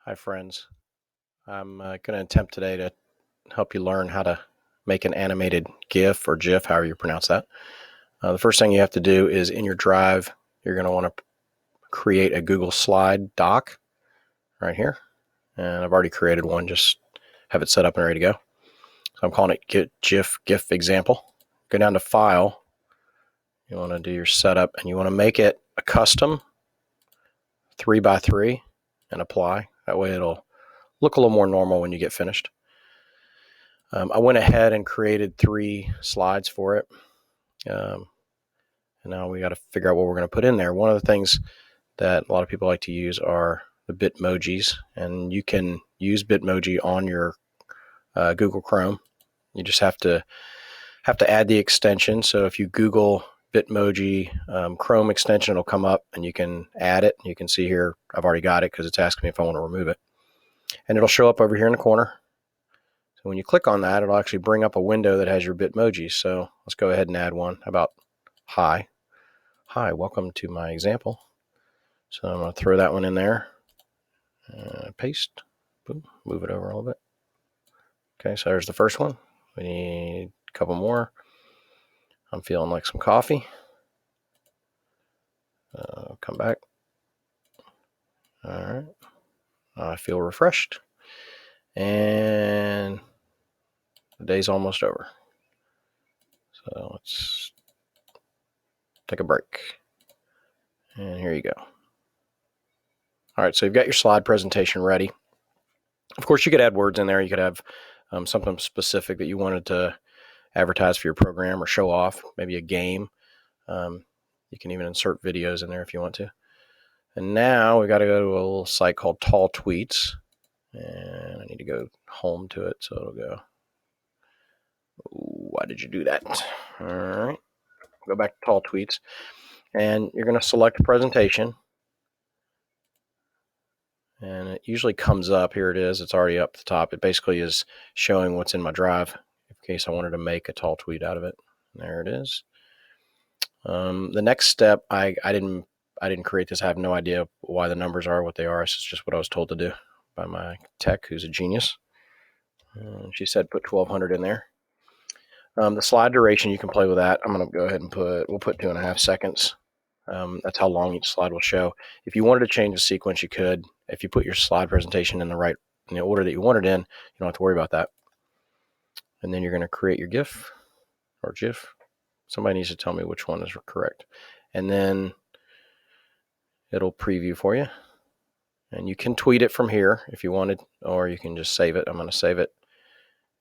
Hi friends, I'm going to attempt today to help you learn how to make an animated GIF or GIF, however you pronounce that. The first thing you have to do is in your drive, you're going to want to create a Google Slide doc right here. And I've already created one, just have it set up and ready to go. So I'm calling it GIF example. Go down to File. You want to do your setup and you want to make it a custom 3x3 and apply. That way it'll look a little more normal when you get finished. I went ahead and created 3 slides for it. And now we got to figure out what we're going to put in there. One of the things that a lot of people like to use are the Bitmojis, and you can use Bitmoji on your Google Chrome. You just have to add the extension. So if you Google Bitmoji Chrome extension, it'll come up and you can add it. You can see here I've already got it because it's asking me if I want to remove it. And it'll show up over here in the corner. So when you click on that, it'll actually bring up a window that has your Bitmoji. So let's go ahead and add one. How about hi? Hi, welcome to my example. So I'm going to throw that one in there. Paste. Boom. Move it over a little bit. Okay, so there's the first one. We need a couple more. I'm feeling like some coffee. Come back. All right. I feel refreshed. And the day's almost over. So let's take a break. And here you go. All right, so you've got your slide presentation ready. Of course, you could add words in there. You could have something specific that you wanted to advertise for your program or show off, maybe a game. You can even insert videos in there if you want to. And now we got to go to a little site called TallTweets. And I need to go home to it, so it'll go. Why did you do that? All right. Go back to TallTweets. And you're going to select a presentation. And it usually comes up. Here it is. It's already up at the top. It basically is showing what's in my drive in case I wanted to make a TallTweet out of it. There it is. The next step, I didn't create this. I have no idea why the numbers are what they are. It's just what I was told to do by my tech, who's a genius. She said put 1200 in there. The slide duration, you can play with that. I'm going to go ahead and we'll put 2.5 seconds. That's how long each slide will show. If you wanted to change the sequence, you could. If you put your slide presentation in the order that you want it in, you don't have to worry about that. And then you're going to create your GIF or GIF. Somebody needs to tell me which one is correct. And then it'll preview for you. And you can tweet it from here if you wanted, or you can just save it. I'm going to save it.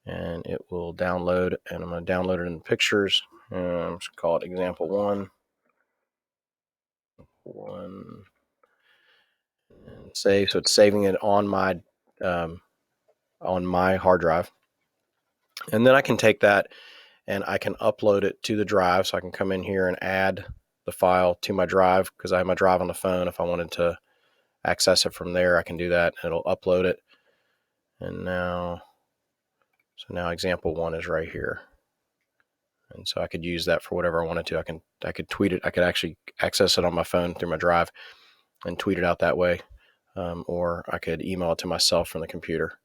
And it will download, and I'm going to download it in pictures. I'm just call it example 1. And save. So it's saving it on my hard drive. And then I can take that and I can upload it to the drive. So I can come in here and add the file to my drive because I have my drive on the phone. If I wanted to access it from there, I can do that. It'll upload it. And now example 1 is right here. And so I could use that for whatever I wanted to. I could tweet it. I could actually access it on my phone through my drive and tweet it out that way. Or I could email it to myself from the computer.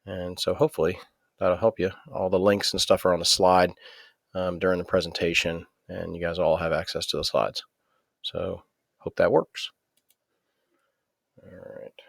And so hopefully that'll help you. All the links and stuff are on the slide during the presentation, and you guys all have access to the slides. So hope that works. All right.